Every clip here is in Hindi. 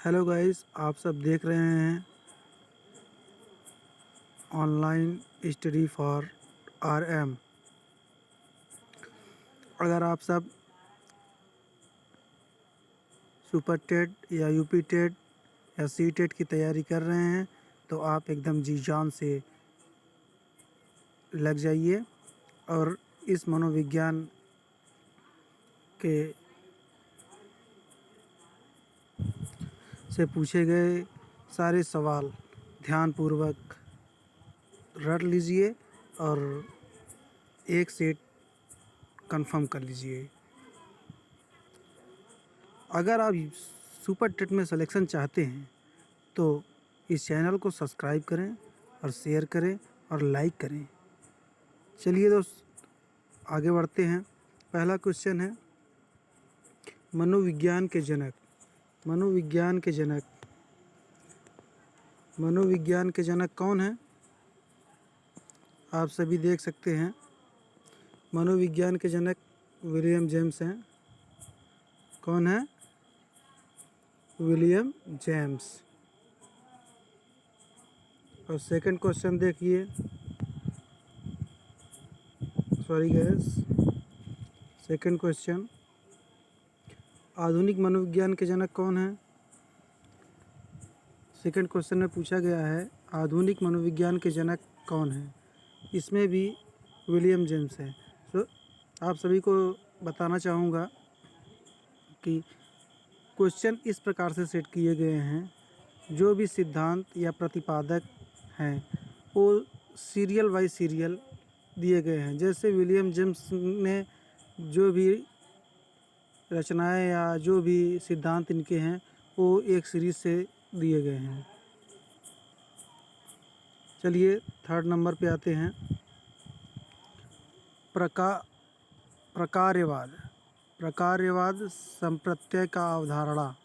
हेलो गाइस, आप सब देख रहे हैं ऑनलाइन स्टडी फॉर आरएम। अगर आप सब सुपर टेट या यूपी टेट या सी टेट की तैयारी कर रहे हैं तो आप एकदम जी जान से लग जाइए और इस मनोविज्ञान के से पूछे गए सारे सवाल ध्यानपूर्वक रट लीजिए और एक सेट कंफर्म कर लीजिए। अगर आप सुपर टेट में सिलेक्शन चाहते हैं तो इस चैनल को सब्सक्राइब करें और शेयर करें और लाइक करें। चलिए दोस्त, आगे बढ़ते हैं। पहला क्वेश्चन है, मनोविज्ञान के जनक। मनोविज्ञान के जनक मनोविज्ञान के जनक कौन है? आप सभी देख सकते हैं, मनोविज्ञान के जनक विलियम जेम्स हैं। कौन है? William James. और सेकंड क्वेश्चन देखिए, सॉरी गैस, सेकंड क्वेश्चन, आधुनिक मनोविज्ञान के जनक कौन है? सेकंड क्वेश्चन में पूछा गया है, आधुनिक मनोविज्ञान के जनक कौन है? इसमें भी विलियम जेम्स है। तो आप सभी को बताना चाहूँगा कि क्वेश्चन इस प्रकार से सेट किए गए हैं, जो भी सिद्धांत या प्रतिपादक हैं वो सीरियल बाय सीरियल दिए गए हैं। जैसे विलियम जेम्स ने जो भी रचनाएं या जो भी सिद्धांत इनके हैं वो एक सीरीज से दिए गए हैं। चलिए थर्ड नंबर पे आते हैं, प्रकार्यवाद। प्रकार्यवाद संप्रत्यय का अवधारणा,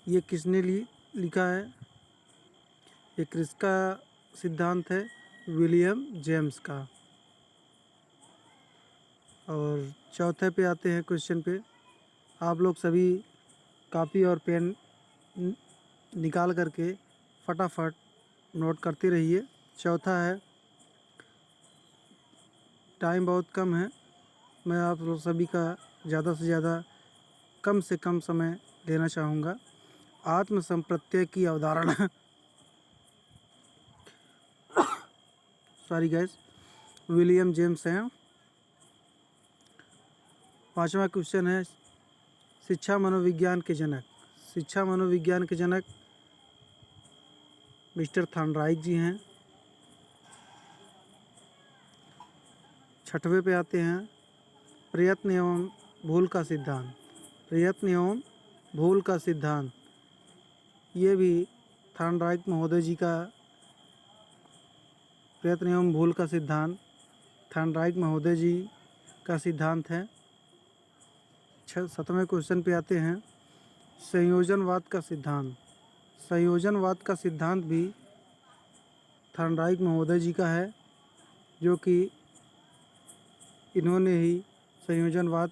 ये किसने लिखा है? ये किसका सिद्धांत है? विलियम जेम्स का। और चौथे पे आते हैं क्वेश्चन पे। आप लोग सभी कॉपी और पेन निकाल करके फटाफट नोट करते रहिए। चौथा है, टाइम बहुत कम है, मैं आप लोग सभी का ज़्यादा से ज़्यादा कम से कम समय लेना चाहूँगा। आत्म संप्रत्यय की अवधारणा सॉरी गैस, विलियम जेम्स हैं। पांचवा क्वेश्चन है, शिक्षा मनोविज्ञान के जनक। शिक्षा मनोविज्ञान के जनक मिस्टर थॉर्नडाइक जी हैं। छठवें पे आते हैं, प्रयत्न एवं भूल का सिद्धांत। प्रयत्न एवं भूल का सिद्धांत, ये भी थॉर्नडाइक महोदय जी का प्रयत्न एवं भूल का सिद्धांत थॉर्नडाइक महोदय जी का सिद्धांत है। सातवें क्वेश्चन पे आते हैं, संयोजनवाद का सिद्धांत। संयोजनवाद का सिद्धांत भी थॉर्नडाइक महोदय जी का है, जो कि इन्होंने ही संयोजनवाद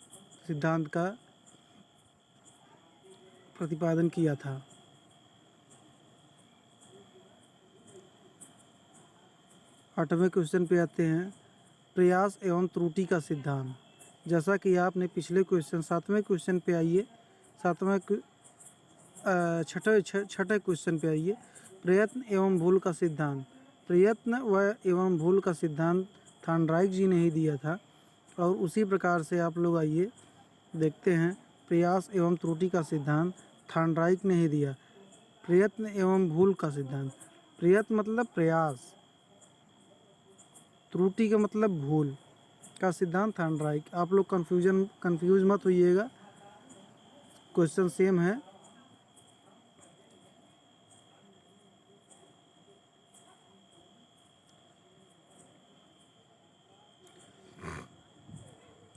सिद्धांत का प्रतिपादन किया था। आठवें क्वेश्चन पे आते हैं, प्रयास एवं त्रुटि का सिद्धांत। जैसा कि आपने पिछले क्वेश्चन, सातवें क्वेश्चन पे आइए, छठे क्वेश्चन पे आइए, प्रयत्न एवं भूल का सिद्धांत। प्रयत्न व एवं भूल का सिद्धांत थॉर्नडाइक जी ने ही दिया था। और उसी प्रकार से आप लोग आइए देखते हैं, प्रयास एवं त्रुटि का सिद्धांत थॉर्नडाइक ने ही दिया। प्रयत्न एवं भूल का सिद्धांत, प्रयत्न मतलब प्रयास, त्रुटि का मतलब भूल का सिद्धांत थॉर्नडाइक। आप लोग कंफ्यूज मत होइएगा, क्वेश्चन सेम है।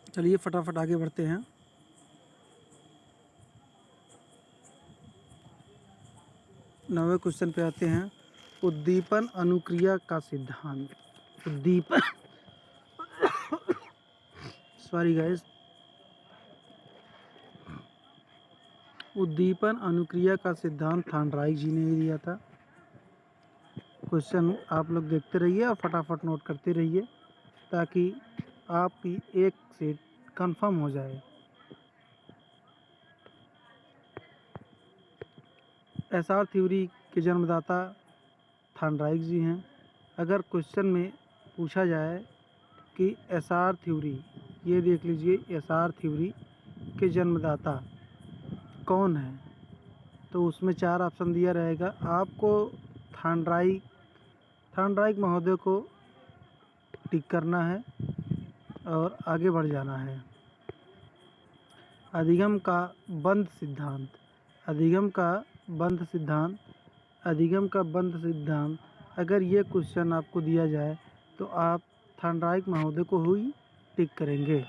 चलिए फटाफट आगे बढ़ते हैं। नवे क्वेश्चन पे आते हैं, उद्दीपन अनुक्रिया का सिद्धांत। उद्दीपन सॉरी गाइस, उद्दीपन अनुक्रिया का सिद्धांत थॉर्नडाइक जी ने ही दिया था। क्वेश्चन आप लोग देखते रहिए और फटाफट नोट करते रहिए ताकि आपकी एक सीट कंफर्म हो जाए। एसआर थ्योरी के जन्मदाता थॉर्नडाइक जी हैं। अगर क्वेश्चन में पूछा जाए कि एसआर थ्योरी, ये देख लीजिए, एसआर थ्योरी के जन्मदाता कौन है, तो उसमें 4 ऑप्शन दिया रहेगा। आपको थॉर्नडाइक महोदय को टिक करना है और आगे बढ़ जाना है। अधिगम का बंध सिद्धांत, अधिगम का बंध सिद्धांत, अधिगम का बंध सिद्धांत, अगर ये क्वेश्चन आपको दिया जाए तो आप थॉर्नडाइक महोदय को ही टिक करेंगे।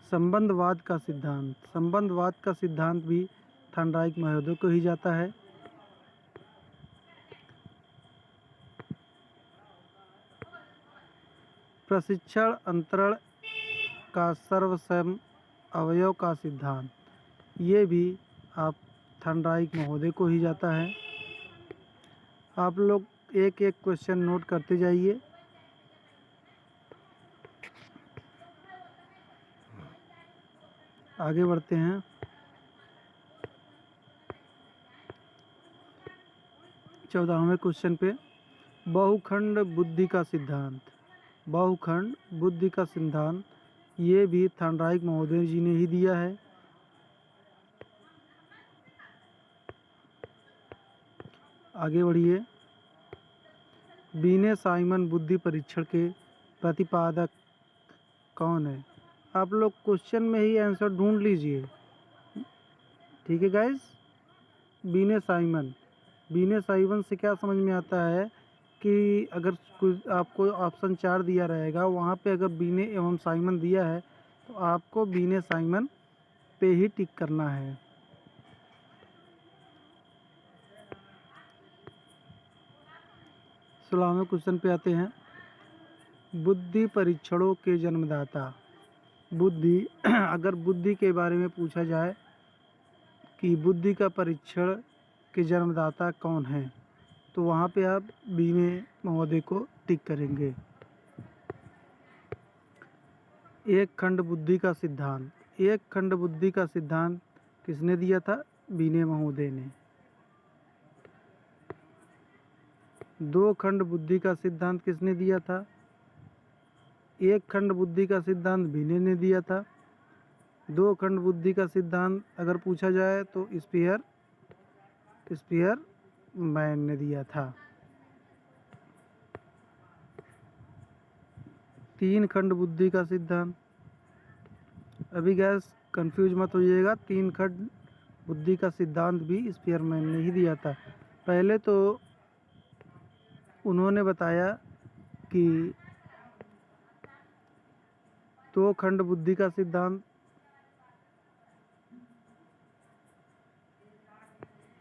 संबंधवाद का सिद्धांत, संबंधवाद का सिद्धांत भी थॉर्नडाइक महोदय को ही जाता है। प्रशिक्षण अंतरण का सर्वसम अवयव का सिद्धांत, ये भी आप थॉर्नडाइक महोदय को ही जाता है। आप लोग एक एक क्वेश्चन नोट करते जाइए। आगे बढ़ते हैं। चौदहवें क्वेश्चन पे, बहुखंड बुद्धि का सिद्धांत, बहुखंड बुद्धि का सिद्धांत, ये भी थॉर्नडाइक महोदय जी ने ही दिया है। आगे बढ़िए। बीने साइमन बुद्धि परीक्षण के प्रतिपादक कौन है? आप लोग क्वेश्चन में ही आंसर ढूंढ लीजिए, ठीक है गाइस। बीने साइमन, बीने साइमन से क्या समझ में आता है कि अगर आपको ऑप्शन 4 दिया रहेगा, वहाँ पे अगर बीने एवं साइमन दिया है तो आपको बीने साइमन पे ही टिक करना है। सोलहवें क्वेश्चन पे आते हैं। बुद्धि परीक्षणों के जन्मदाता, बुद्धि अगर बुद्धि के बारे में पूछा जाए कि बुद्धि का परीक्षण के जन्मदाता कौन है, तो वहाँ पे आप बीने महोदय को टिक करेंगे। एक खंड बुद्धि का सिद्धांत, एक खंड बुद्धि का सिद्धांत किसने दिया था? बीने महोदय ने। दो खंड बुद्धि का सिद्धांत किसने दिया था? एक खंड बुद्धि का सिद्धांत बीने ने दिया था। दो खंड बुद्धि का सिद्धांत अगर पूछा जाए तो स्पीयरमैन ने दिया था। तीन खंड बुद्धि का सिद्धांत, अभी गैस कंफ्यूज मत होइएगा, तीन खंड बुद्धि का सिद्धांत भी स्पीयरमैन ने ही दिया था। पहले तो उन्होंने बताया कि दो खंड बुद्धि का सिद्धांत,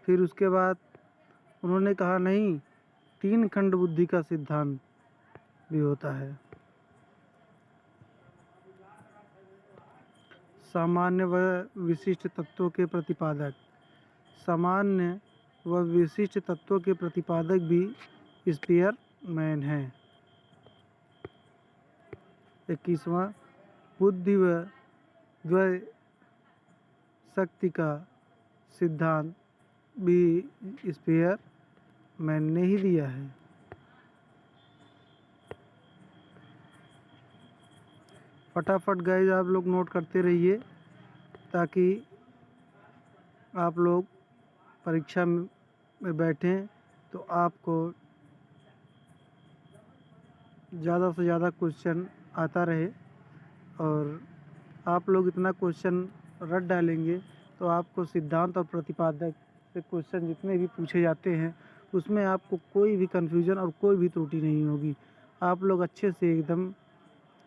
फिर उसके बाद उन्होंने कहा नहीं, तीन खंड बुद्धि का सिद्धांत भी होता है। सामान्य व विशिष्ट तत्वों के प्रतिपादक, सामान्य व विशिष्ट तत्वों के प्रतिपादक भी स्पीयरमैन है। 21वां, बुद्धि व द्वय शक्ति का सिद्धांत भी स्पीयरमैन ने ही दिया है। फटाफट गाइस आप लोग नोट करते रहिए ताकि आप लोग परीक्षा में बैठें तो आपको ज़्यादा से ज़्यादा क्वेश्चन आता रहे, और आप लोग इतना क्वेश्चन रट डालेंगे तो आपको सिद्धांत और प्रतिपादक से क्वेश्चन जितने भी पूछे जाते हैं उसमें आपको कोई भी कन्फ्यूजन और कोई भी त्रुटि नहीं होगी, आप लोग अच्छे से एकदम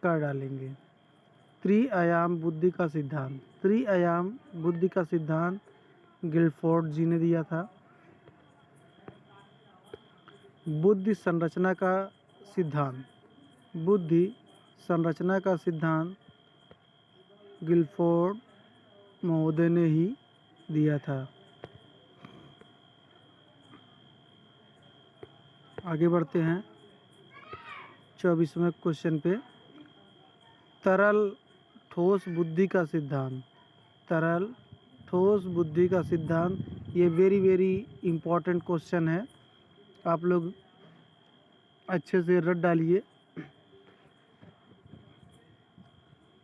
कर डालेंगे। त्रिआयाम बुद्धि का सिद्धांत, त्रिआयाम बुद्धि का सिद्धांत गिलफोर्ड जी ने दिया था। बुद्धि संरचना का सिद्धांत, बुद्धि संरचना का सिद्धांत गिलफोर्ड महोदय ने ही दिया था। आगे बढ़ते हैं 24वें क्वेश्चन पे। तरल ठोस बुद्धि का सिद्धांत। तरल ठोस बुद्धि का सिद्धांत, ये वेरी वेरी इम्पॉर्टेंट क्वेश्चन है। आप लोग अच्छे से रट डालिए।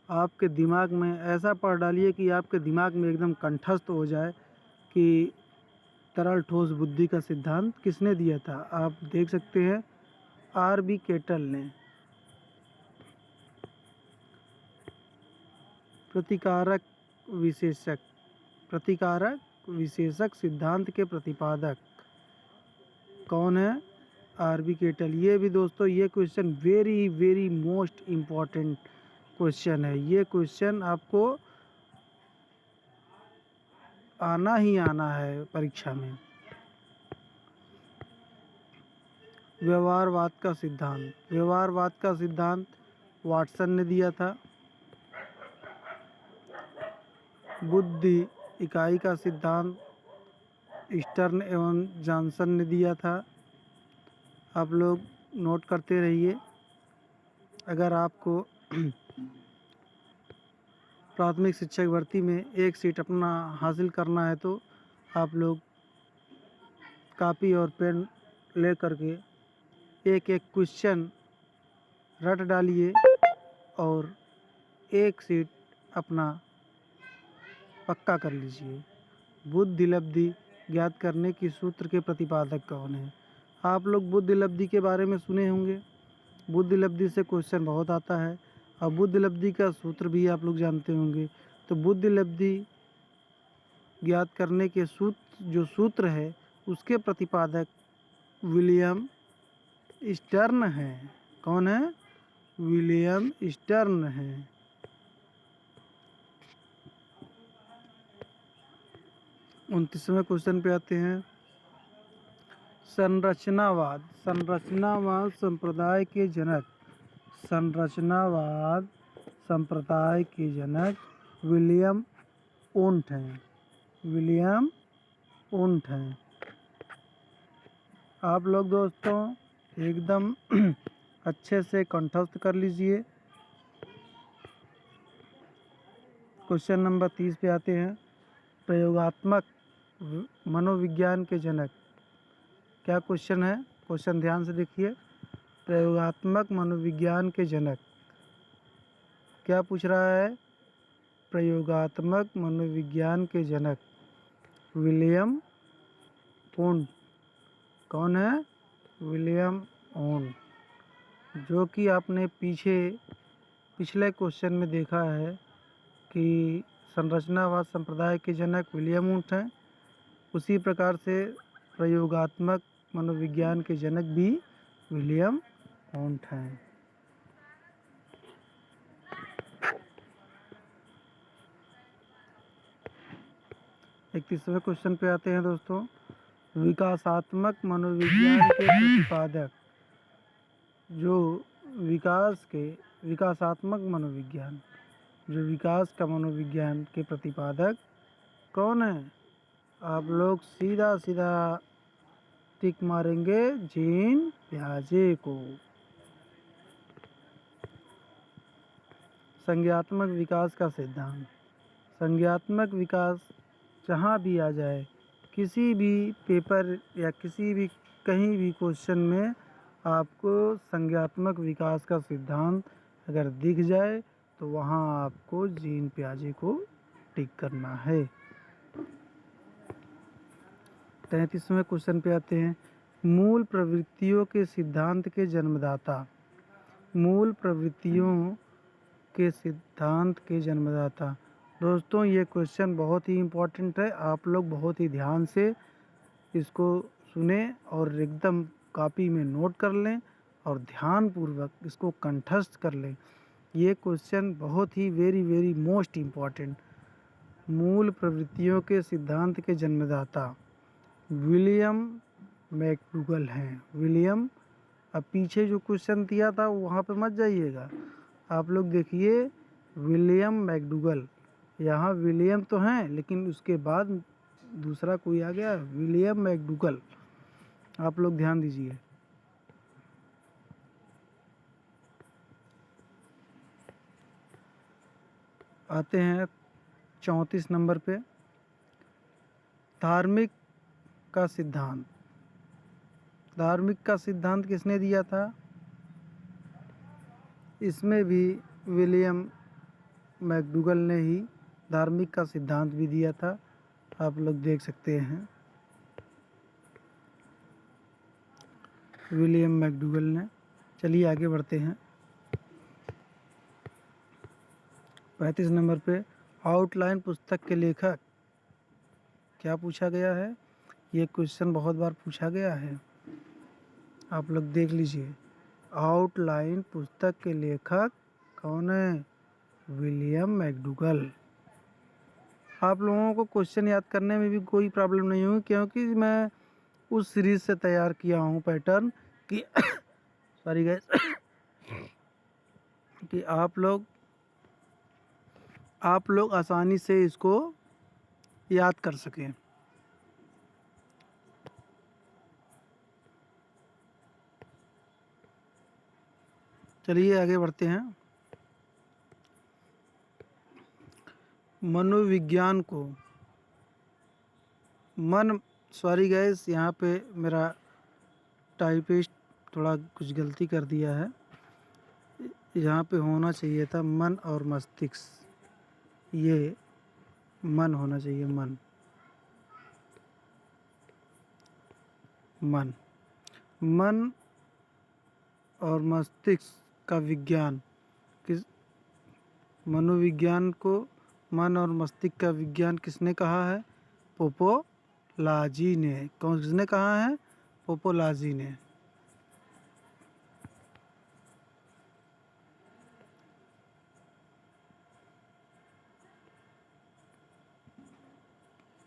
आपके दिमाग में ऐसा पढ़ डालिए कि आपके दिमाग में एकदम कंठस्थ हो जाए कि तरल ठोस बुद्धि का सिद्धांत किसने दिया था। आप देख सकते हैं आर.बी. केटल ने। प्रतिकारक विशेषक। प्रतिकारक विशेषक सिद्धांत के प्रतिपादक कौन है? आर.बी. केटल। ये भी दोस्तों ये question very very most important question है। ये क्वेश्चन आपको आना ही आना है परीक्षा में। व्यवहारवाद का सिद्धांत। व्यवहारवाद का सिद्धांत वाटसन ने दिया था। बुद्धि इकाई का सिद्धांत स्टर्न एवं जॉनसन ने दिया था। आप लोग नोट करते रहिए। अगर आपको प्राथमिक शिक्षक भर्ती में एक सीट अपना हासिल करना है तो आप लोग कॉपी और पेन ले करके एक एक क्वेश्चन रट डालिए और एक सीट अपना पक्का कर लीजिए। बुद्धि लब्धि ज्ञात करने की सूत्र के प्रतिपादक कौन है? आप लोग बुद्धि लब्धि के बारे में सुने होंगे। बुद्धि लब्धि से क्वेश्चन बहुत आता है और बुद्धि लब्धि का सूत्र भी आप लोग जानते होंगे। तो बुद्धि लब्धि ज्ञात करने के सूत्र है उसके प्रतिपादक विलियम स्टर्न है। कौन है? विलियम स्टर्न है। 29वें क्वेश्चन पे आते हैं। संरचनावाद। संरचनावाद संप्रदाय के जनक। संरचनावाद संप्रदाय के जनक विलियम वुंट हैं। विलियम वुंट हैं। आप लोग दोस्तों एकदम अच्छे से कंठस्थ कर लीजिए। क्वेश्चन नंबर 30 पे आते हैं। प्रयोगात्मक मनोविज्ञान के जनक। क्या क्वेश्चन है? क्वेश्चन ध्यान से देखिए। प्रयोगात्मक मनोविज्ञान के जनक क्या पूछ रहा है? प्रयोगात्मक मनोविज्ञान के जनक विलियम वुंट। कौन है? William Wundt. जो कि आपने पिछले क्वेश्चन में देखा है कि संरचनावाद संप्रदाय के जनक विलियम वुंट हैं, उसी प्रकार से प्रयोगात्मक मनोविज्ञान के जनक भी विलियम वुंट हैं। 31वें क्वेश्चन पे आते हैं दोस्तों। विकासात्मक मनोविज्ञान के प्रतिपादक। जो विकासात्मक मनोविज्ञान, जो विकास का मनोविज्ञान के प्रतिपादक कौन है? आप लोग सीधा सीधा टिक मारेंगे जीन पियाजे को। संज्ञात्मक विकास का सिद्धांत। संज्ञात्मक विकास जहाँ भी आ जाए, किसी भी पेपर या किसी भी कहीं भी क्वेश्चन में आपको संज्ञात्मक विकास का सिद्धांत अगर दिख जाए तो वहाँ आपको जीन पियाजे को टिक करना है। 33वें क्वेश्चन पे आते हैं। मूल प्रवृत्तियों के सिद्धांत के जन्मदाता। मूल प्रवृत्तियों के सिद्धांत के जन्मदाता। दोस्तों ये क्वेश्चन बहुत ही इम्पोर्टेंट है। आप लोग बहुत ही ध्यान से इसको सुने और एकदम कॉपी में नोट कर लें और ध्यानपूर्वक इसको कंठस्थ कर लें। ये क्वेश्चन बहुत ही वेरी वेरी मोस्ट इम्पॉर्टेंट। मूल प्रवृत्तियों के सिद्धांत के जन्मदाता विलियम मैकडूगल हैं। विलियम, अब पीछे जो क्वेश्चन दिया था वहाँ पे मत जाइएगा। आप लोग देखिए विलियम मैकडूगल। यहाँ विलियम तो हैं, लेकिन उसके बाद दूसरा कोई आ गया, विलियम मैकडूगल। आप लोग ध्यान दीजिए। आते हैं 34 नंबर पे, धार्मिक का सिद्धांत। धार्मिक का सिद्धांत किसने दिया था? इसमें भी विलियम मैकडूगल ने ही धार्मिक का सिद्धांत भी दिया था, आप लोग देख सकते हैं, विलियम मैकडूगल ने। चलिए आगे बढ़ते हैं। 35 नंबर पे, आउटलाइन पुस्तक के लेखक। क्या पूछा गया है? ये क्वेश्चन बहुत बार पूछा गया है, आप लोग देख लीजिए। आउटलाइन पुस्तक के लेखक कौन है? William McDougall. आप लोगों को क्वेश्चन याद करने में भी कोई प्रॉब्लम नहीं हुई, क्योंकि मैं उस सीरीज से तैयार किया हूँ पैटर्न कि सॉरी गाइस कि आप लोग आसानी से इसको याद कर सकें। चलिए आगे बढ़ते हैं। मनोविज्ञान को सॉरी गैस, यहाँ पे मेरा टाइपिस्ट थोड़ा कुछ गलती कर दिया है। यहाँ पे होना चाहिए था मन और मस्तिष्क, ये मन होना चाहिए, मन। मन और मस्तिष्क का विज्ञान किस मनोविज्ञान को मन और मस्तिष्क का विज्ञान किसने कहा है? पोपोलाजी ने। किसने कहा है? पोपोलाजी ने।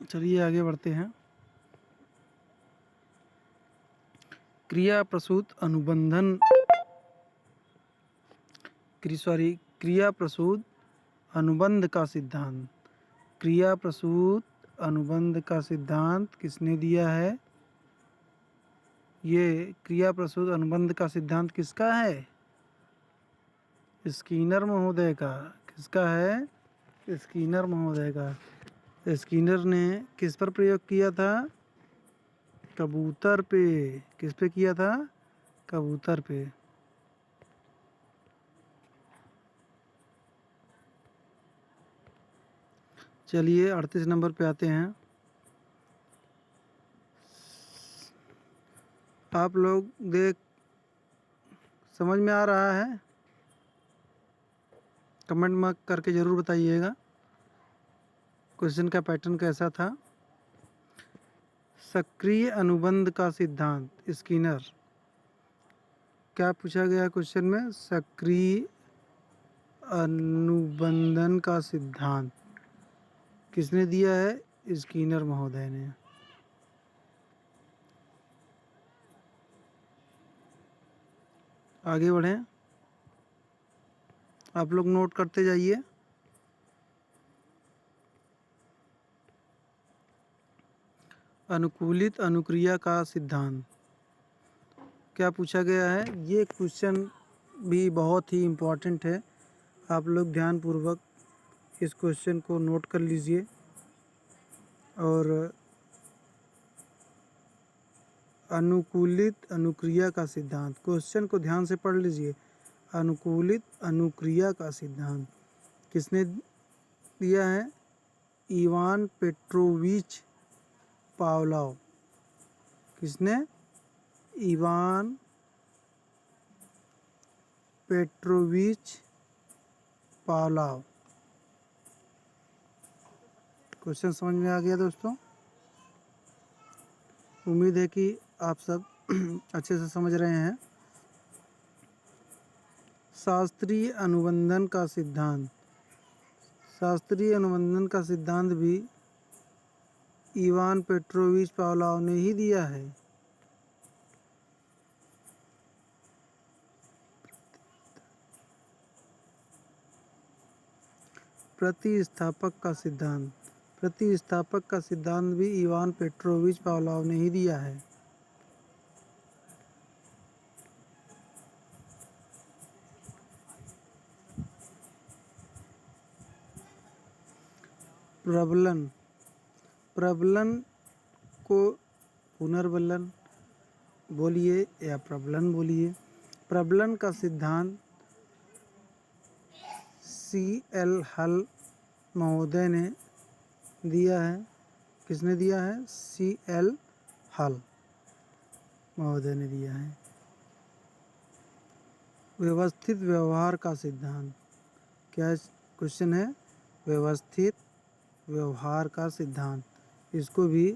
चलिए आगे बढ़ते हैं। क्रिया प्रसूत अनुबंधन क्रिया प्रसूत अनुबंध का सिद्धांत। क्रिया प्रसूत अनुबंध का सिद्धांत किसने दिया है? ये क्रिया प्रसूत अनुबंध का सिद्धांत किसका है? स्किनर महोदय का। किसका है? स्किनर महोदय का। स्किनर ने किस पर प्रयोग किया था? कबूतर पे। किस पे किया था? कबूतर पे। चलिए 38 नंबर पे आते हैं। आप लोग समझ में आ रहा है? कमेंट में करके ज़रूर बताइएगा क्वेश्चन का पैटर्न कैसा था। सक्रिय अनुबंध का सिद्धांत, स्किनर। क्या पूछा गया क्वेश्चन में? सक्रिय अनुबंधन का सिद्धांत किसने दिया है? स्किनर महोदय ने। आगे बढ़ें, आप लोग नोट करते जाइए। अनुकूलित अनुक्रिया का सिद्धांत। क्या पूछा गया है? ये क्वेश्चन भी बहुत ही इम्पोर्टेंट है, आप लोग ध्यानपूर्वक इस क्वेश्चन को नोट कर लीजिए और अनुकूलित अनुक्रिया का सिद्धांत, क्वेश्चन को ध्यान से पढ़ लीजिए। अनुकूलित अनुक्रिया का सिद्धांत किसने दिया है? Ivan Petrovich Pavlov. किसने? Ivan Petrovich Pavlov. क्वेश्चन समझ में आ गया दोस्तों? उम्मीद है कि आप सब अच्छे से समझ रहे हैं। शास्त्रीय अनुबंधन का सिद्धांत। शास्त्रीय अनुबंधन का सिद्धांत भी इवान पेट्रोविच पावलोव ने ही दिया है। प्रतिस्थापक का सिद्धांत। प्रतिस्थापक का सिद्धांत भी इवान पेट्रोविच पावलोव ने ही दिया है। प्रबलन। प्रबलन को पुनर्बलन बोलिए या प्रबलन बोलिए। प्रबलन का सिद्धांत C.L. हल महोदय ने दिया है। किसने दिया है? C.L. हल महोदय ने दिया है। व्यवस्थित व्यवहार का सिद्धांत। क्या क्वेश्चन है? व्यवस्थित व्यवहार का सिद्धांत, इसको भी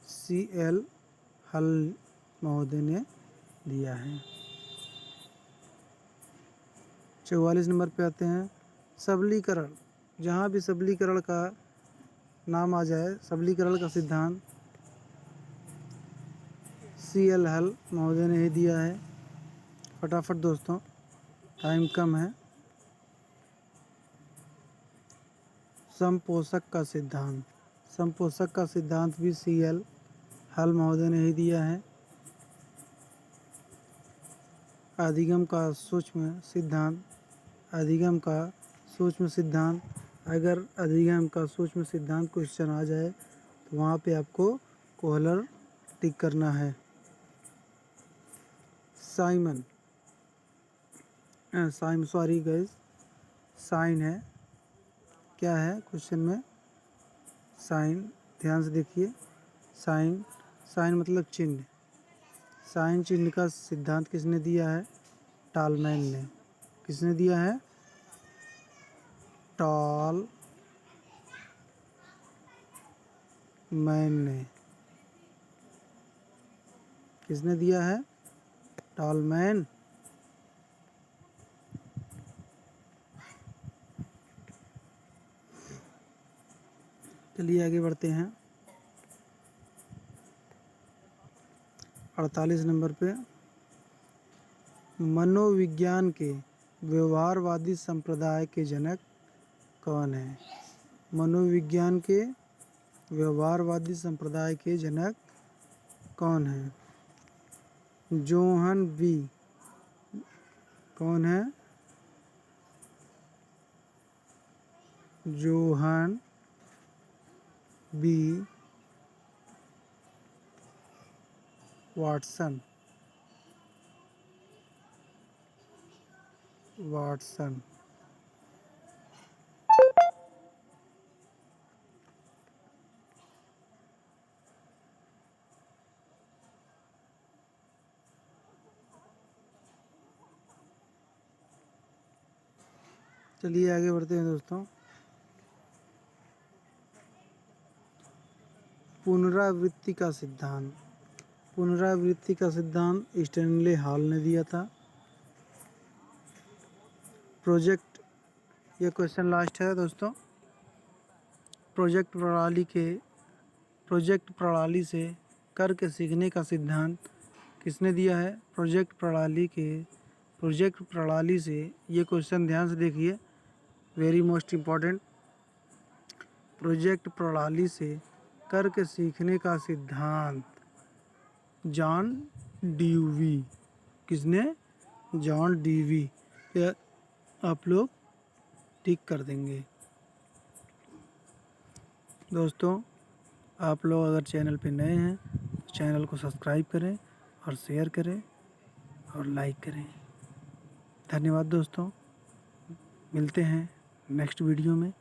C.L. हल महोदय ने दिया है। 44 नंबर पे आते हैं सबलीकरण। जहाँ भी सबलीकरण का नाम आ जाए, सबलीकरण का सिद्धांत C.L. हल महोदय ने ही दिया है। फटाफट दोस्तों, टाइम कम है। समपोषक का सिद्धांत। समपोषक का सिद्धांत भी C.L. हल महोदय ने ही दिया है। अधिगम का सूक्ष्म सिद्धांत। अधिगम का सूक्ष्म सिद्धांत। अगर अधिगम का सूक्ष्म सिद्धांत क्वेश्चन आ जाए तो वहाँ पे आपको कोहलर टिक करना है। साइमन सॉरी गाइस, साइन है। क्या है क्वेश्चन में? साइन, ध्यान से देखिए। साइन, साइन मतलब चिन्ह। साइन चिन्ह का सिद्धांत किसने दिया है? टॉलमैन ने। किसने दिया है? टॉलमैन ने। किसने दिया है? टॉलमैन। चलिए आगे बढ़ते हैं। 48 नंबर पे मनोविज्ञान के व्यवहारवादी संप्रदाय के जनक कौन है? मनोविज्ञान के व्यवहारवादी संप्रदाय के जनक कौन है? John B. कौन है? John B Watson. वाटसन। चलिए आगे बढ़ते हैं दोस्तों। पुनरावृत्ति का सिद्धांत। पुनरावृत्ति का सिद्धांत स्टैनले हॉल ने दिया था। प्रोजेक्ट, ये क्वेश्चन लास्ट है दोस्तों। प्रोजेक्ट प्रणाली से करके सीखने का सिद्धांत किसने दिया है? प्रोजेक्ट प्रणाली से, ये क्वेश्चन ध्यान से देखिए, वेरी मोस्ट इम्पॉर्टेंट। प्रोजेक्ट प्रणाली से करके सीखने का सिद्धांत जॉन ड्यूवी। किसने? John dewy. आप लोग टिक कर देंगे। दोस्तों, आप लोग अगर चैनल पे नए हैं तो चैनल को सब्सक्राइब करें और शेयर करें और लाइक करें। धन्यवाद दोस्तों, मिलते हैं नेक्स्ट वीडियो में।